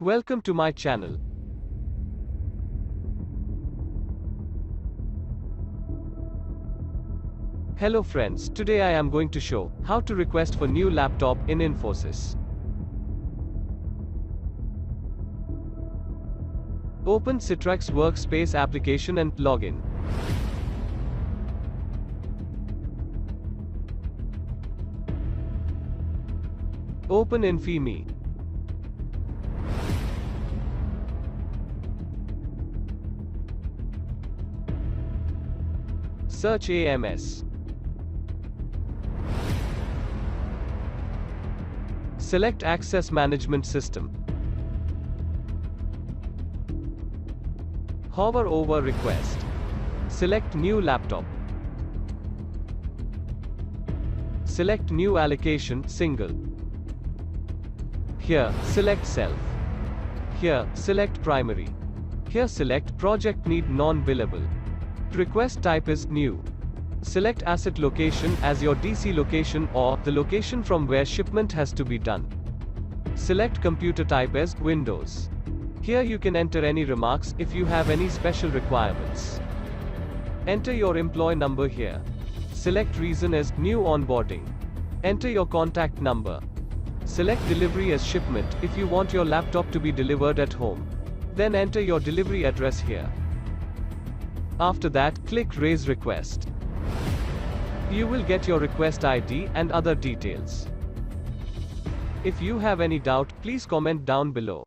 Welcome to my channel. Hello friends, today I am going to show how to request for new laptop in Infosys. Open Citrix Workspace application and login. Open infyme. Search AMS. Select Access Management System. Hover over Request. Select New Laptop. Select New Allocation, Single. Here, select Self. Here, select Primary. Here select Project Need Non-Billable. Request type is New. Select Asset Location as your DC location or the location from where shipment has to be done. Select Computer type as Windows. Here you can enter any remarks if you have any special requirements. Enter your employee number here. Select reason as New Onboarding. Enter your contact number. Select delivery as shipment if you want your laptop to be delivered at home. Then enter your delivery address here. After that, click Raise Request. You will get your request ID and other details. If you have any doubt, please comment down below.